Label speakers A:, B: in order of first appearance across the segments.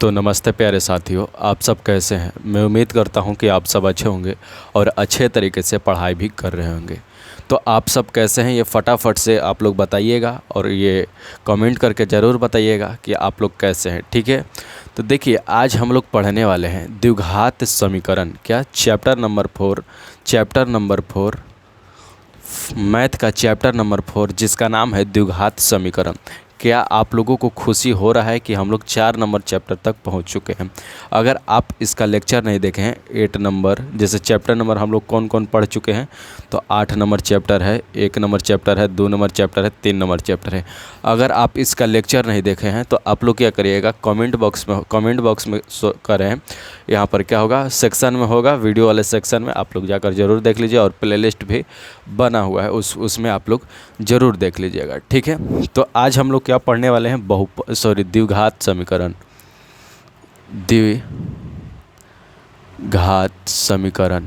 A: तो नमस्ते प्यारे साथियों, आप सब कैसे हैं। मैं उम्मीद करता हूं कि आप सब अच्छे होंगे और अच्छे तरीके से पढ़ाई भी कर रहे होंगे। तो आप सब कैसे हैं ये फटाफट से आप लोग बताइएगा और ये कमेंट करके ज़रूर बताइएगा कि आप लोग कैसे हैं, ठीक है। तो देखिए, आज हम लोग पढ़ने वाले हैं द्विघात समीकरण, क्या चैप्टर नंबर 4 मैथ का चैप्टर नंबर 4 जिसका नाम है द्विघात समीकरण। क्या आप लोगों को खुशी हो रहा है कि हम लोग 4 नंबर चैप्टर तक पहुंच चुके हैं। अगर आप इसका लेक्चर नहीं देखे हैं 8 नंबर, जैसे चैप्टर नंबर हम लोग कौन कौन पढ़ चुके हैं, तो 8 नंबर चैप्टर है, 1 नंबर चैप्टर है, 2 नंबर चैप्टर है, 3 नंबर चैप्टर है। अगर आप इसका लेक्चर नहीं देखे हैं तो आप लोग क्या करिएगा, कमेंट बॉक्स में करें, यहाँ पर क्या होगा, सेक्शन में होगा, वीडियो वाले सेक्शन में आप लोग जाकर ज़रूर देख लीजिए और प्लेलिस्ट भी बना हुआ है उसमें आप लोग ज़रूर देख लीजिएगा, ठीक है। तो आज हम लोग क्या पढ़ने वाले हैं, द्विघात समीकरण। द्विघात समीकरण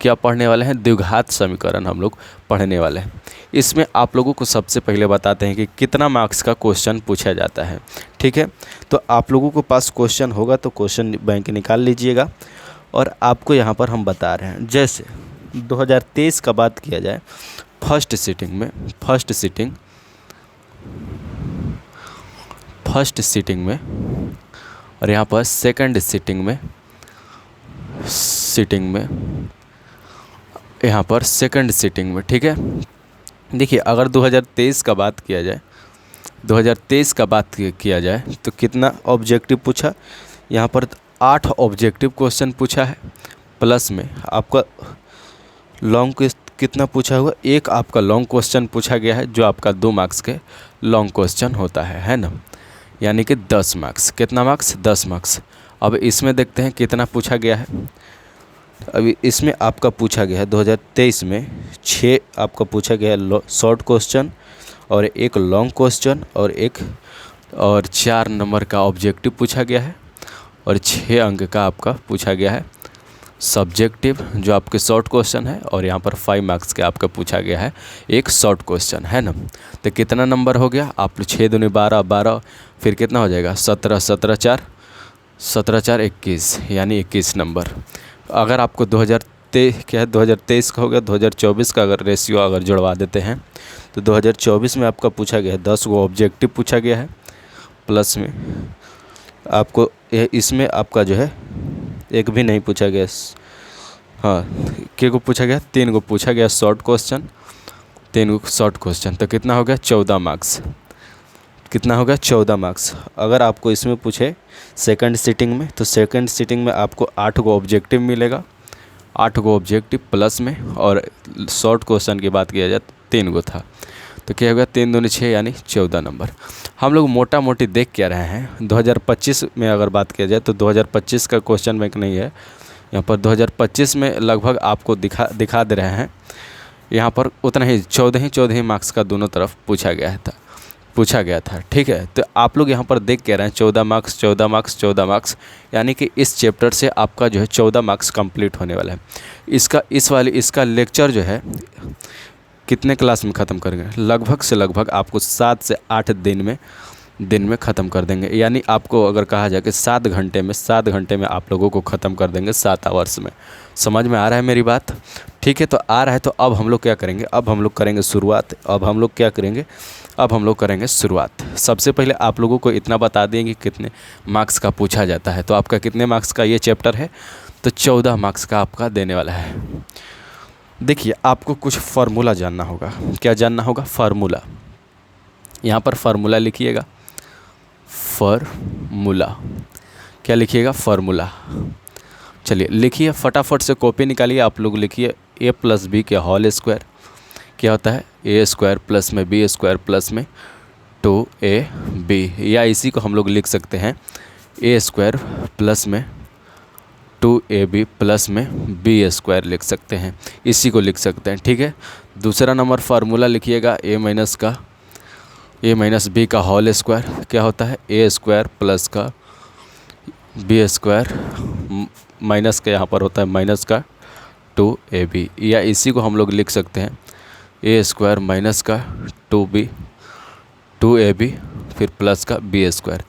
A: क्या पढ़ने वाले हैं, द्विघात समीकरण हम लोग पढ़ने वाले हैं। इसमें आप लोगों को सबसे पहले बताते हैं कि कितना मार्क्स का क्वेश्चन पूछा जाता है, ठीक है। तो आप लोगों के पास क्वेश्चन होगा तो क्वेश्चन बैंक निकाल लीजिएगा और आपको यहाँ पर हम बता रहे हैं। जैसे 2023 का बात किया जाए, फर्स्ट सिटिंग में और यहाँ पर सेकंड सिटिंग में यहाँ पर सेकंड सिटिंग में, ठीक है। देखिए, अगर 2023 का बात किया जाए तो कितना ऑब्जेक्टिव पूछा, यहाँ पर 8 ऑब्जेक्टिव क्वेश्चन पूछा है, प्लस में आपका लॉन्ग कितना पूछा हुआ, एक आपका लॉन्ग क्वेश्चन पूछा गया है जो आपका 2 मार्क्स के लॉन्ग क्वेश्चन होता है ना, यानी कि 10 मार्क्स। कितना मार्क्स, 10 मार्क्स। अब इसमें देखते हैं कितना पूछा गया है। अभी इसमें आपका पूछा गया है 2023 में 6 आपका पूछा गया है शॉर्ट क्वेश्चन और एक लॉन्ग क्वेश्चन और 4 नंबर का ऑब्जेक्टिव पूछा गया है और 6 अंक का आपका पूछा गया है सब्जेक्टिव जो आपके शॉर्ट क्वेश्चन है, और यहाँ पर 5 मार्क्स का आपका पूछा गया है एक शॉर्ट क्वेश्चन, है ना। तो कितना नंबर हो गया, आप 6 दूनी 12, फिर कितना हो जाएगा 17 4 21, यानी 21 नंबर। अगर आपको 2023 का हो गया, 2024 का अगर रेशियो अगर जुड़वा देते हैं तो 2024 में आपका पूछा गया है 10 गो ऑब्जेक्टिव पूछा गया है, प्लस में आपको इसमें आपका जो है एक भी नहीं पूछा गया, हाँ के को पूछा गया, 3 को पूछा गया शॉर्ट क्वेश्चन, 3 गो शॉर्ट क्वेश्चन। तो कितना हो गया 14 मार्क्स। कितना होगा 14 मार्क्स। अगर आपको इसमें पूछे सेकंड सिटिंग में, तो सेकंड सिटिंग में आपको 8 गो ऑब्जेक्टिव मिलेगा, 8 गो ऑब्जेक्टिव प्लस में, और शॉर्ट क्वेश्चन की बात किया जाए 3 गो था, तो क्या होगा 3 दूनी 6, यानी 14 नंबर। हम लोग मोटा मोटी देख क्या रहे हैं, 2025 में अगर बात किया जाए तो 2025 का क्वेश्चन बैंक नहीं है यहाँ पर। 2025 में लगभग आपको दिखा दे रहे हैं, यहाँ पर उतना ही 14 मार्क्स का दोनों तरफ पूछा गया था, ठीक है। तो आप लोग यहाँ पर देख के रहे हैं 14 मार्क्स, यानी कि इस चैप्टर से आपका जो है 14 मार्क्स कंप्लीट होने वाला है। इसका लेक्चर जो है कितने क्लास में ख़त्म करेंगे, लगभग से लगभग आपको 7 से 8 दिन में ख़त्म कर देंगे। यानी आपको अगर कहा जाए कि 7 घंटे में आप लोगों को ख़त्म कर देंगे 7 आवर्स में। समझ में आ रहा है मेरी बात, ठीक है। तो आ रहा है, तो अब हम लोग क्या करेंगे, अब हम लोग करेंगे शुरुआत। सबसे पहले आप लोगों को इतना बता देंगे कितने मार्क्स का पूछा जाता है। तो आपका कितने मार्क्स का ये चैप्टर है, तो 14 मार्क्स का आपका देने वाला है। देखिए, आपको कुछ फार्मूला जानना होगा। क्या जानना होगा, फार्मूला। यहाँ पर फार्मूला लिखिएगा, क्या लिखिएगा, फार्मूला। चलिए लिखिए, फटाफट से कॉपी निकालिए। आप लोग लिखिए a + b के होल स्क्वायर, क्या होता है a² प्लस में b² प्लस में 2ab, या इसी को हम लोग लिख सकते हैं a² प्लस में 2ab प्लस में b² लिख सकते हैं, इसी को लिख सकते हैं, ठीक है। दूसरा नंबर फार्मूला लिखिएगा a - b का होल स्क्वायर, क्या होता है a² प्लस का b² माइनस का यहाँ पर होता है माइनस का 2ab, या इसी को हम लोग लिख सकते हैं a² माइनस का 2ab फिर प्लस का बी स्क्वायर।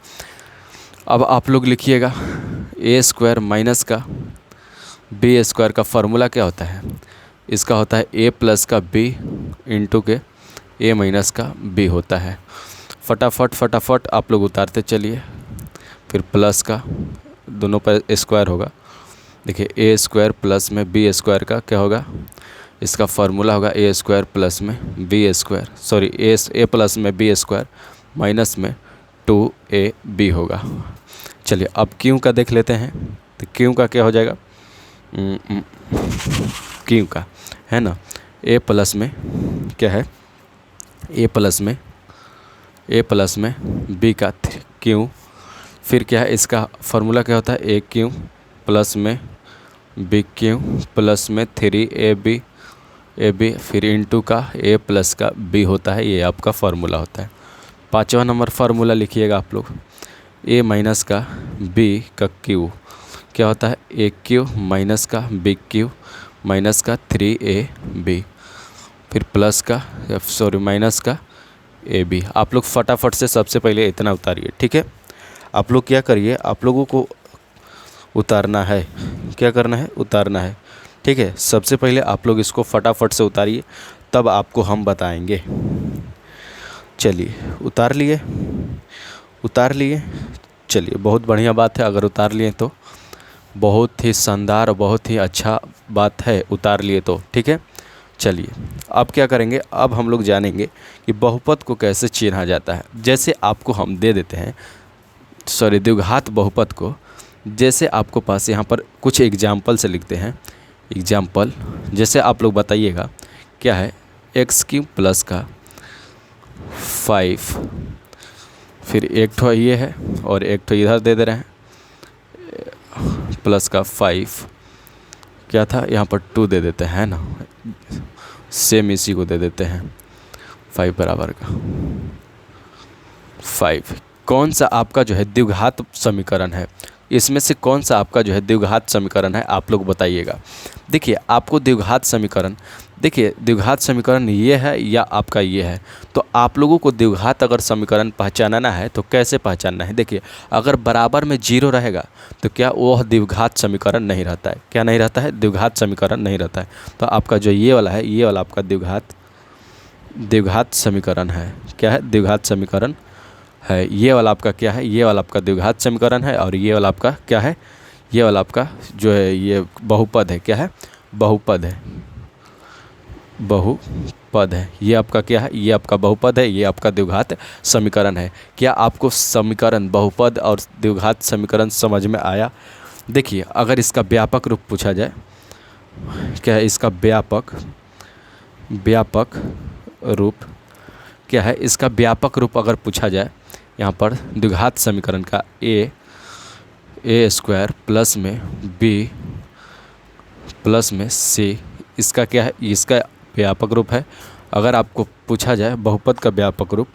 A: अब आप लोग लिखिएगा ए स्क्वायर माइनस का बी स्क्वायर का फार्मूला क्या होता है, इसका होता है ए प्लस का बी इंटू के ए माइनस का बी होता है। फटाफट आप लोग उतारते चलिए, फिर प्लस का दोनों पर स्क्वायर होगा। देखिए ए स्क्वायर प्लस में बी स्क्वायर का क्या होगा, इसका फार्मूला होगा ए स्क्वायर प्लस में बी स्क्वायर, सॉरी ए प्लस में बी स्क्वायर माइनस में 2ab होगा। चलिए अब क्यू का देख लेते हैं, तो क्यू का क्या हो जाएगा, क्यू का है ना ए प्लस में क्या है, ए प्लस में बी का क्यू, फिर क्या है इसका फार्मूला क्या होता है ए क्यू प्लस में बी क्यू प्लस में 3ab फिर इंटू का ए प्लस का बी होता है, ये आपका फार्मूला होता है। 5वां नंबर फार्मूला लिखिएगा आप लोग, ए माइनस का बी का क्यू क्या होता है, ए क्यू माइनस का बी क्यू माइनस का 3ab फिर प्लस का सॉरी माइनस का ए बी। आप लोग फटाफट से सबसे पहले इतना उतारिए, ठीक है। आप लोग क्या करिए, आप लोगों को उतारना है, क्या करना है, उतारना है, ठीक है। सबसे पहले आप लोग इसको फटाफट से उतारिए, तब आपको हम बताएंगे। चलिए उतार लिए, चलिए बहुत बढ़िया बात है, अगर उतार लिए तो बहुत ही शानदार, बहुत ही अच्छा बात है, उतार लिए तो ठीक है। चलिए अब क्या करेंगे, अब हम लोग जानेंगे कि बहुपद को कैसे चिन्हा जाता है। जैसे आपको हम दे देते हैं, सॉरी द्विघात बहुपद को, जैसे आपको पास यहाँ पर कुछ एग्जाम्पल से लिखते हैं। एग्जाम्पल जैसे आप लोग बताइएगा क्या है, एक्स क्यूब प्लस का 5 फिर एक ठो ये है और एक ठो इधर दे रहे हैं प्लस का 5 क्या था यहाँ पर 2 दे देते हैं ना, सेम इसी को दे देते हैं 5 बराबर का 5। कौन सा आपका जो है द्विघात समीकरण है, इसमें से कौन सा आपका जो है द्विघात समीकरण है, आप लोग बताइएगा। देखिए आपको द्विघात समीकरण, देखिए द्विघात समीकरण ये है या आपका ये है, तो आप लोगों को द्विघात अगर समीकरण पहचानना है तो कैसे पहचानना है। देखिए अगर बराबर में 0 रहेगा तो क्या वह द्विघात समीकरण नहीं रहता है, क्या नहीं रहता है, द्विघात समीकरण नहीं रहता है। तो आपका जो ये वाला है, ये वाला आपका द्विघात समीकरण है, क्या है, द्विघात समीकरण है। ये वाला आपका क्या है, ये वाला आपका द्विघात समीकरण है, और ये वाला आपका क्या है, ये वाला आपका जो है ये बहुपद है, क्या है, बहुपद है, बहुपद है। ये आपका क्या है, ये आपका बहुपद है, ये आपका द्विघात समीकरण है। क्या आपको समीकरण बहुपद और द्विघात समीकरण समझ में आया। देखिए अगर इसका व्यापक रूप पूछा जाए, क्या है इसका व्यापक रूप क्या है, इसका व्यापक रूप अगर पूछा जाए यहाँ पर द्विघात समीकरण का ए स्क्वायर प्लस में बी प्लस में सी, इसका क्या है, इसका व्यापक रूप है। अगर आपको पूछा जाए बहुपद का व्यापक रूप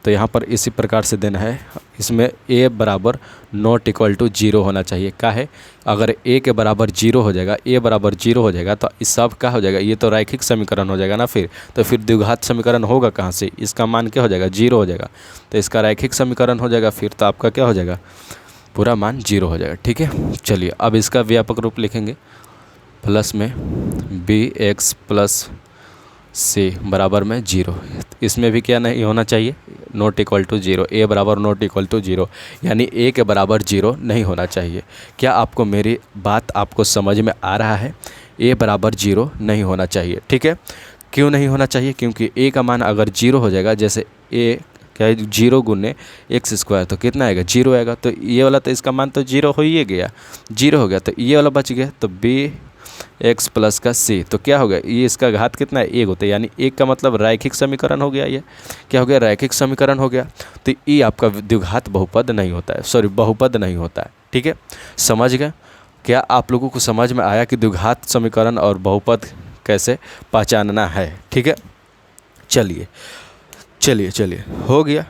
A: तो यहाँ पर इसी प्रकार से देना है, इसमें a बराबर नॉट इक्वल टू 0 होना चाहिए। क्या है, अगर a के बराबर 0 हो जाएगा, a बराबर 0 हो जाएगा तो इस सब क्या हो जाएगा, ये तो रैखिक समीकरण हो जाएगा ना, फिर तो फिर द्विघात समीकरण होगा कहाँ से, इसका मान क्या हो जाएगा, 0 हो जाएगा, तो इसका रैखिक समीकरण हो जाएगा, फिर तो आपका क्या हो जाएगा, पूरा मान 0 हो जाएगा। ठीक है, चलिए अब इसका व्यापक रूप लिखेंगे, प्लस में bx प्लस सी बराबर में 0, इसमें भी क्या नहीं होना चाहिए, नॉट इक्वल टू 0, a बराबर नॉट इक्वल टू 0, यानी a के बराबर 0 नहीं होना चाहिए। क्या आपको मेरी बात आपको समझ में आ रहा है, a बराबर 0 नहीं होना चाहिए। ठीक है, क्यों नहीं होना चाहिए, क्योंकि a का मान अगर 0 हो जाएगा, जैसे a क्या है 0 गुने एक्स स्क्वायर तो कितना आएगा, 0 आएगा, तो ये वाला तो इसका मान तो 0 हो ही गया, 0 हो गया, तो ये वाला बच गया, तो x प्लस का c, तो क्या हो गया, ये इसका घात कितना है, 1 होता है, यानी 1 का मतलब रैखिक समीकरण हो गया, ये क्या हो गया, रैखिक समीकरण हो गया। तो ये आपका द्विघात बहुपद नहीं होता है, सॉरी बहुपद नहीं होता है। ठीक है, समझ गए। क्या आप लोगों को समझ में आया कि द्विघात समीकरण और बहुपद कैसे पहचानना है। ठीक है, चलिए चलिए चलिए हो गया।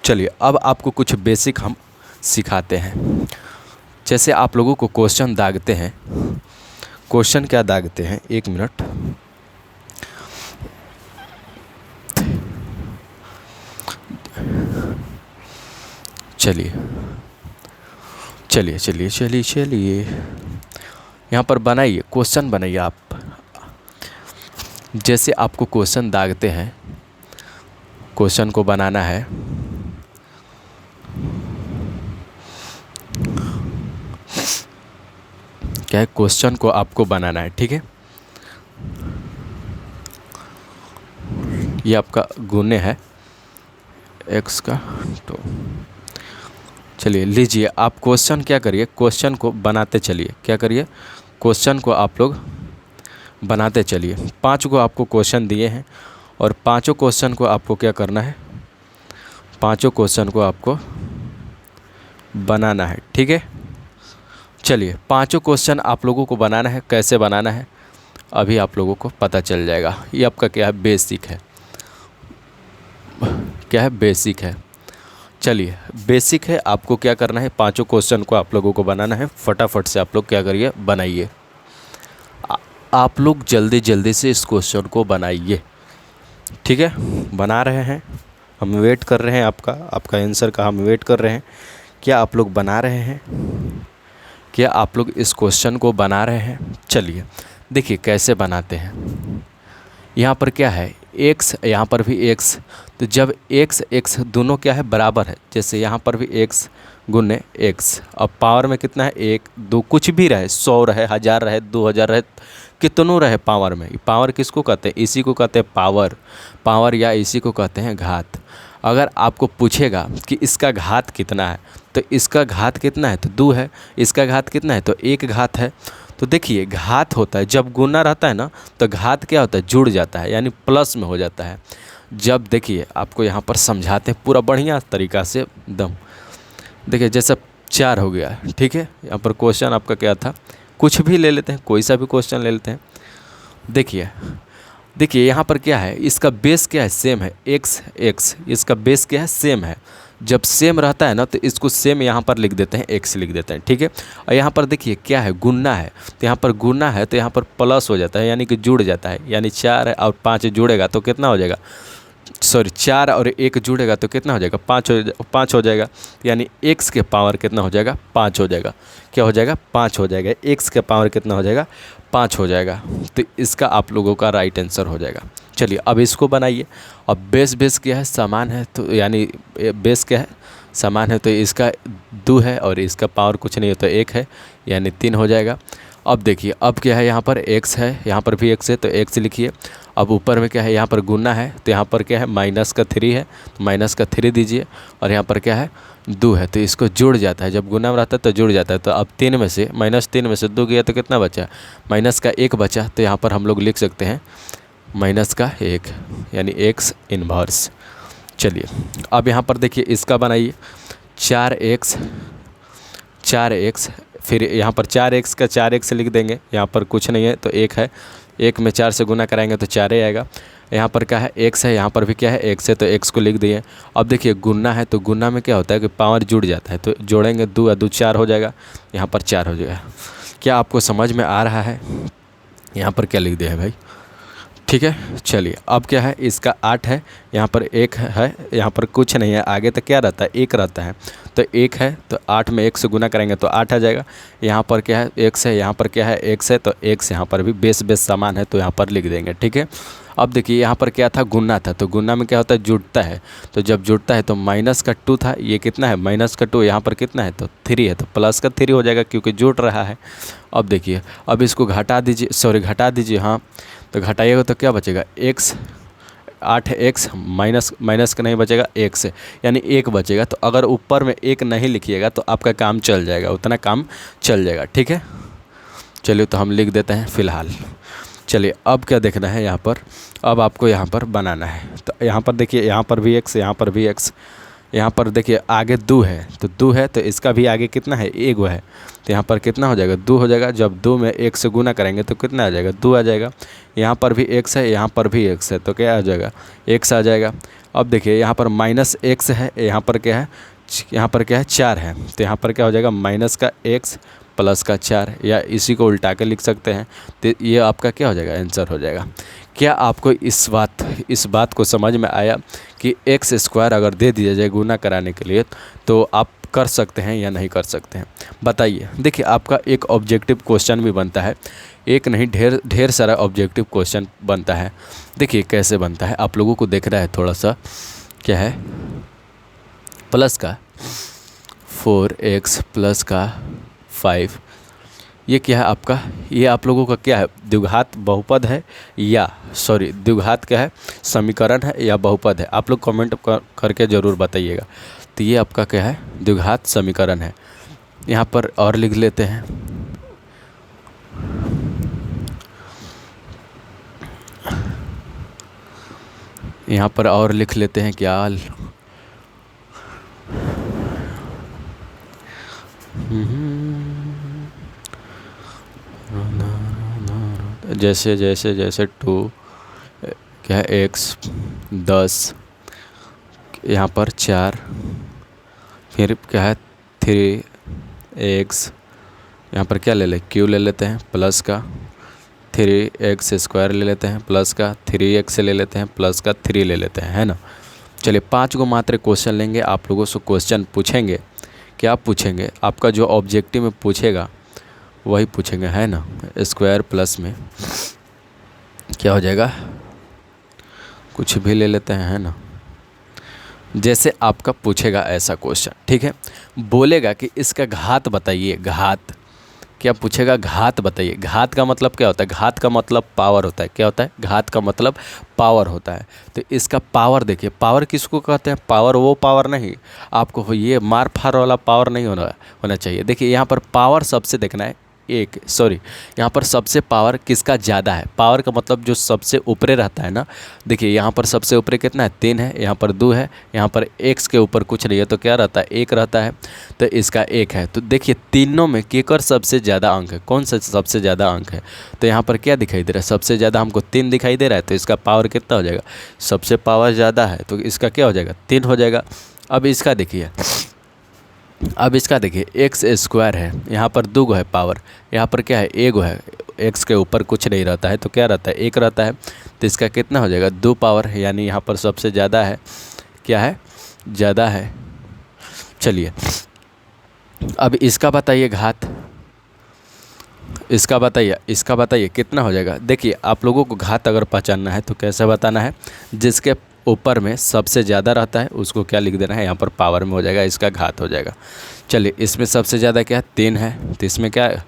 A: चलिए अब आपको कुछ बेसिक हम सिखाते हैं। जैसे आप लोगों को क्वेश्चन दागते हैं, क्वेश्चन क्या दागते हैं, 1 मिनट, चलिए चलिए चलिए चलिए चलिए यहाँ पर बनाइए, क्वेश्चन बनाइए आप। जैसे आपको क्वेश्चन दागते हैं, क्वेश्चन को बनाना है। क्या है, क्वेश्चन को आपको बनाना है, ठीक है। ये आपका गुणे है x का, तो चलिए लीजिए आप क्वेश्चन क्या करिए, क्वेश्चन को बनाते चलिए। क्या करिए, क्वेश्चन को आप लोग बनाते चलिए। 5 को आपको क्वेश्चन दिए हैं और 5 क्वेश्चन को आपको क्या करना है, 5 क्वेश्चन को आपको बनाना है, ठीक है। चलिए 5 क्वेश्चन आप लोगों को बनाना है। कैसे बनाना है अभी आप लोगों को पता चल जाएगा। ये आपका क्या है, बेसिक है। क्या है, बेसिक है। चलिए बेसिक है, आपको क्या करना है, 5 क्वेश्चन को आप लोगों को बनाना है। फटाफट से आप लोग क्या करिए, बनाइए। आप लोग जल्दी जल्दी से इस क्वेश्चन को बनाइए, ठीक है। बना रहे हैं, हम वेट कर रहे हैं आपका आंसर का हम वेट कर रहे हैं। क्या आप लोग बना रहे हैं, क्या आप लोग इस क्वेश्चन को बना रहे हैं। चलिए देखिए कैसे बनाते हैं। यहाँ पर क्या है, x, यहाँ पर भी x, तो जब x दोनों क्या है, बराबर है। जैसे यहाँ पर भी x गुने x, अब पावर में कितना है, 1 2 कुछ भी रहे, 100 रहे, 1000 रहे, 2000 रहे, कितनों रहे पावर में। पावर किसको कहते हैं, इसी को कहते हैं पावर या इसी को कहते हैं घात। अगर आपको पूछेगा कि इसका घात कितना है, तो इसका घात कितना है, तो 2 है। इसका घात कितना है, तो 1 घात है। तो देखिए घात होता है जब गुना रहता है ना, तो घात क्या होता है, जुड़ जाता है, यानी प्लस में हो जाता है। जब देखिए आपको यहाँ पर समझाते हैं पूरा बढ़िया तरीक़ा से एकदम। देखिए जैसे 4 हो गया, ठीक है। यहाँ पर क्वेश्चन आपका क्या था, कुछ भी ले लेते हैं, कोई सा भी क्वेश्चन ले लेते हैं। देखिए यहाँ पर क्या है, इसका बेस क्या है, सेम है, x, इसका बेस क्या है, सेम है। जब सेम रहता है ना, तो इसको सेम यहाँ पर लिख देते हैं, x लिख देते हैं, ठीक है। और यहाँ पर देखिए क्या है, गुना है, तो यहाँ पर गुना है तो यहाँ पर प्लस हो जाता है, यानी कि जुड़ जाता है। यानी 4 और 5 जुड़ेगा तो कितना हो जाएगा, 4 और 1 जुड़ेगा तो कितना हो जाएगा, 5 हो जाएगा। यानी x के पावर कितना हो जाएगा, 5 हो जाएगा। क्या हो जाएगा, 5 हो जाएगा। x के पावर कितना हो जाएगा, 5 हो जाएगा। तो इसका आप लोगों का राइट आंसर हो जाएगा। चलिए अब इसको बनाइए। अब बेस क्या है, समान है, तो यानी बेस क्या है, समान है, तो इसका 2 है और इसका पावर कुछ नहीं है तो 1 है, यानी 3 हो जाएगा। अब देखिए अब क्या है, यहाँ पर x है, यहाँ पर भी x है, तो x लिखिए। अब ऊपर में क्या है, यहाँ पर गुना है, तो यहाँ पर क्या है, माइनस का 3 है, तो माइनस का 3 दीजिए। और यहाँ पर क्या है, 2 है, तो इसको जुड़ जाता है। जब गुना में रहता है तो जुड़ जाता है। तो अब 3 में से -3 में से 2 गया तो कितना बचा, माइनस का 1 बचा। तो यहाँ पर हम लोग लिख सकते हैं माइनस का 1, यानी x इन्वर्स। चलिए अब यहाँ पर देखिए इसका बनाइए, 4x, फिर यहाँ पर 4x का 4x लिख देंगे। यहाँ पर कुछ नहीं है तो 1 है, 1 में 4 से गुना कराएंगे तो 4 ही आएगा। यहाँ पर क्या है, x है, यहाँ पर भी क्या है, x है, तो x को लिख दिए। अब देखिए गुना है, तो गुना में क्या होता है कि पावर जुड़ जाता है, तो जोड़ेंगे 2 और 2 4 हो जाएगा, यहाँ पर 4 हो जाएगा। क्या आपको समझ में आ रहा है, यहाँ पर क्या लिख दिया है भाई, ठीक है। चलिए अब क्या है, इसका 8 है, यहाँ पर 1 है, यहाँ पर कुछ नहीं है, आगे तो क्या रहता है, 1 रहता है, तो 1 है, तो 8 में 1 से गुना करेंगे तो 8 आ जाएगा। यहाँ पर क्या है, x है, यहाँ पर क्या है, x है, तो x यहाँ पर भी बेस समान है, तो यहाँ पर लिख देंगे, ठीक है। अब देखिए यहाँ पर क्या था, गुना था, तो गुना में क्या होता है, जुड़ता है। तो जब जुड़ता है तो माइनस का 2 था, ये कितना है, माइनस का 2, यहाँ पर कितना है, तो 3 है, तो प्लस का 3 हो जाएगा क्योंकि जुड़ रहा है। अब देखिए अब इसको घटा दीजिए, हाँ, तो घटाइएगा तो क्या बचेगा, x, 8x माइनस का नहीं बचेगा, 1 से, यानी 1 बचेगा। तो अगर ऊपर में 1 नहीं लिखिएगा तो आपका काम चल जाएगा, उतना काम चल जाएगा, ठीक है। चलिए तो हम लिख देते हैं फ़िलहाल। चलिए अब क्या देखना है, यहाँ पर अब आपको यहाँ पर बनाना है। तो यहाँ पर देखिए, यहाँ पर भी x, यहाँ पर भी x, यहाँ पर देखिए आगे 2 है, तो 2 है, तो इसका भी आगे कितना है, 1 है, तो यहाँ पर कितना हो जाएगा, 2 हो जाएगा। जब 2 में 1 से गुना करेंगे तो कितना आ जाएगा, 2 आ जाएगा। यहाँ पर भी x है, यहाँ पर भी x है, तो क्या आ जाएगा, x आ जाएगा। अब देखिए यहाँ पर -x है, यहाँ पर क्या है, 4 है, तो यहाँ पर क्या हो जाएगा, माइनस का x प्लस का 4, या इसी को उल्टा के लिख सकते हैं। तो ये आपका क्या हो जाएगा, आंसर हो जाएगा। क्या आपको इस बात को समझ में आया कि एक्स स्क्वायर अगर दे दिया जाए गुना कराने के लिए तो आप कर सकते हैं या नहीं कर सकते हैं, बताइए। देखिए आपका एक ऑब्जेक्टिव क्वेश्चन भी बनता है, एक नहीं ढेर सारा ऑब्जेक्टिव क्वेश्चन बनता है। देखिए कैसे बनता है, आप लोगों को देख रहा है थोड़ा सा, क्या है, प्लस का 4x प्लस का 5, ये क्या है आपका, ये आप लोगों का क्या है, द्विघात बहुपद है या द्विघात क्या है, समीकरण है या बहुपद है, आप लोग कमेंट करके ज़रूर बताइएगा। तो ये आपका क्या है, द्विघात समीकरण है। यहाँ पर और लिख लेते हैं, यहाँ पर और लिख लेते हैं क्या, जैसे जैसे जैसे 2 क्या है x 10, यहाँ पर 4, फिर क्या है 3x, यहाँ पर क्या ले लें, q ले लेते हैं प्लस का 3x स्क्वायर ले लेते हैं प्लस का 3x ले लेते हैं प्लस का 3 ले लेते हैं, है ना। चलिए 5 को मात्र क्वेश्चन लेंगे, आप लोगों से क्वेश्चन पूछेंगे, क्या पूछेंगे, आपका जो ऑब्जेक्टिव में पूछेगा वही पूछेंगे, है ना। स्क्वायर प्लस में क्या हो जाएगा, कुछ भी ले लेते हैं, है ना। जैसे आपका पूछेगा ऐसा क्वेश्चन, ठीक है, बोलेगा कि इसका घात बताइए, घात क्या पूछेगा, घात बताइए। घात का मतलब क्या होता है, घात का मतलब पावर होता है, क्या होता है, घात का मतलब पावर होता है। तो इसका पावर देखिए, पावर किसको कहते हैं, पावर वो पावर नहीं, आपको ये मार फार वाला पावर नहीं होना चाहिए। देखिए यहाँ पर पावर सबसे देखना है, यहाँ पर सबसे पावर किसका ज़्यादा है, पावर का मतलब जो सबसे ऊपरे रहता है ना। देखिए यहाँ पर सबसे ऊपरे कितना है, 3 है, यहाँ पर 2 है, यहाँ पर x के ऊपर कुछ नहीं है तो क्या रहता है, 1 रहता है, तो इसका 1 है। तो देखिए तीनों में केकर सबसे ज़्यादा अंक है, कौन सा सबसे ज़्यादा अंक है, तो यहाँ पर क्या दिखाई दे रहा है, सबसे ज़्यादा हमको 3 दिखाई दे रहा है, तो इसका पावर कितना हो जाएगा, सबसे पावर ज़्यादा है तो इसका क्या हो जाएगा, 3 हो जाएगा। अब इसका देखिए एक्स स्क्वायर है, यहाँ पर 2 है पावर, यहाँ पर क्या है, 1 है, एक्स के ऊपर कुछ नहीं रहता है तो क्या रहता है, 1 रहता है, तो इसका कितना हो जाएगा, 2 पावर, यानी यहाँ पर सबसे ज़्यादा है, क्या है, ज़्यादा है। चलिए अब इसका बताइए घात, इसका बताइए कितना हो जाएगा। देखिए आप लोगों को घात अगर पहचानना है तो कैसे बताना है, जिसके ऊपर में सबसे ज़्यादा रहता है उसको क्या लिख देना है, यहाँ पर पावर में हो जाएगा, इसका घात हो जाएगा। चलिए इसमें सबसे ज़्यादा क्या है, 3 है, तो इसमें क्या है,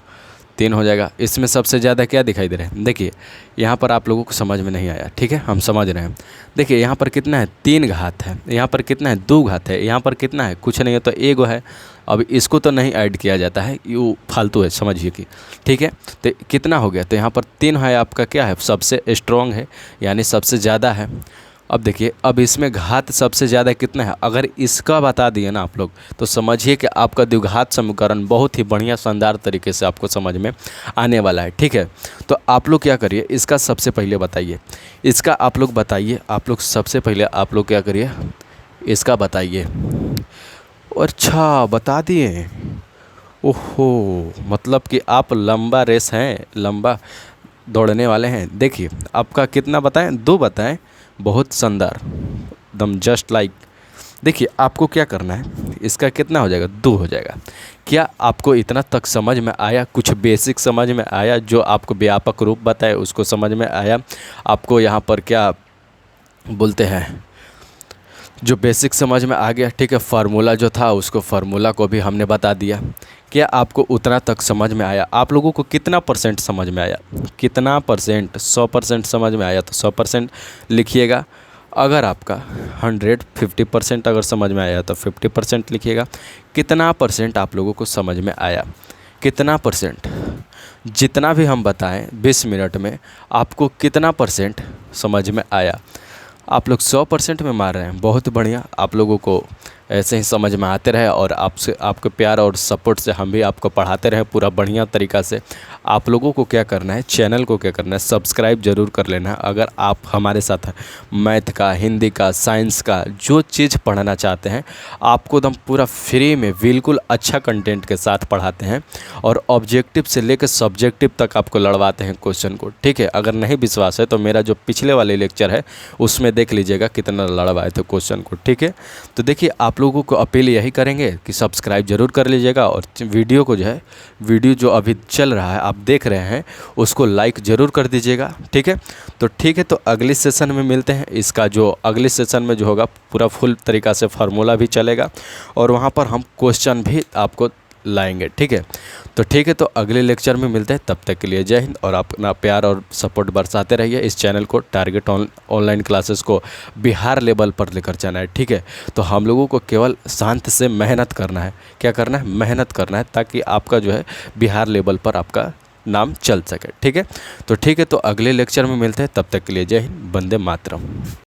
A: 3 हो जाएगा। इसमें सबसे ज़्यादा क्या दिखाई दे रहा है, देखिए यहाँ पर आप लोगों को समझ में नहीं आया, ठीक है, हम समझ रहे हैं। देखिए यहाँ पर कितना है, 3 घात है, यहाँ पर कितना है, 2 घात है, यहाँ पर कितना है, कुछ नहीं है, तो 1 है। अब इसको तो नहीं ऐड किया जाता है, ये फालतू है, समझिए कि, ठीक है। तो कितना हो गया, तो यहाँ पर 3 है, आपका क्या है, सबसे स्ट्रॉन्ग है, यानी सबसे ज़्यादा है। अब देखिए अब इसमें घात सबसे ज़्यादा कितना है, अगर इसका बता दिए ना आप लोग तो समझिए कि आपका द्विघात समीकरण बहुत ही बढ़िया शानदार तरीके से आपको समझ में आने वाला है, ठीक है। तो आप लोग क्या करिए, इसका सबसे पहले बताइए, इसका आप लोग बताइए, आप लोग सबसे पहले आप लोग क्या करिए, इसका बताइए। अच्छा बता दिए, ओहो, मतलब कि आप लंबा रेस हैं, लंबा दौड़ने वाले हैं। देखिए आपका कितना बताएं, 2 बताएं, बहुत शानदार, एकदम जस्ट लाइक। देखिए आपको क्या करना है, इसका कितना हो जाएगा, 2 हो जाएगा। क्या आपको इतना तक समझ में आया, कुछ बेसिक समझ में आया, जो आपको व्यापक रूप बताए उसको समझ में आया, आपको यहाँ पर क्या बोलते हैं, जो बेसिक समझ में आ गया, ठीक है। फार्मूला जो था उसको फार्मूला को भी हमने बता दिया। क्या आपको उतना तक समझ में आया, आप लोगों को कितना % समझ में आया, कितना %, 100% समझ में आया तो 100% लिखिएगा। अगर आपका 150% अगर समझ में आया तो 50% लिखिएगा। कितना % आप लोगों को समझ में आया, कितना %, जितना भी हम बताएं 20 मिनट में आपको कितना % समझ में आया। आप लोग 100% में मार रहे हैं, बहुत बढ़िया, आप लोगों को ऐसे ही समझ में आते रहे और आपसे आपके प्यार और सपोर्ट से हम भी आपको पढ़ाते रहे पूरा बढ़िया तरीक़ा से। आप लोगों को क्या करना है, चैनल को क्या करना है, सब्सक्राइब जरूर कर लेना है। अगर आप हमारे साथ मैथ का, हिंदी का, साइंस का जो चीज़ पढ़ना चाहते हैं, आपको एकदम पूरा फ्री में बिल्कुल अच्छा कंटेंट के साथ पढ़ाते हैं और ऑब्जेक्टिव से लेकर सब्जेक्टिव तक आपको लड़वाते हैं क्वेश्चन को, ठीक है। अगर नहीं विश्वास है तो मेरा जो पिछले वाले लेक्चर है उसमें देख लीजिएगा कितना लड़वाए थे क्वेश्चन को, ठीक है। तो देखिए, आप लोगों को अपील यही करेंगे कि सब्सक्राइब जरूर कर लीजिएगा और वीडियो को जो है, वीडियो जो अभी चल रहा है आप देख रहे हैं उसको लाइक ज़रूर कर दीजिएगा, ठीक है। तो ठीक है, तो अगले सेशन में मिलते हैं। इसका जो अगले सेशन में जो होगा पूरा फुल तरीक़ा से फार्मूला भी चलेगा और वहाँ पर हम क्वेश्चन भी आपको लाएंगे, ठीक है। तो ठीक है, तो अगले लेक्चर में मिलते हैं। तब तक के लिए जय हिंद और अपना प्यार और सपोर्ट बरसाते रहिए। इस चैनल को टारगेट ऑनलाइन क्लासेस को बिहार लेवल पर लेकर जाना है, ठीक है। तो हम लोगों को केवल शांत से मेहनत करना है। क्या करना है? मेहनत करना है, ताकि आपका जो है बिहार लेवल पर आपका नाम चल सके, ठीक है। तो ठीक है, तो अगले लेक्चर में मिलते हैं। तब तक के लिए जय हिंद, वंदे मातरम।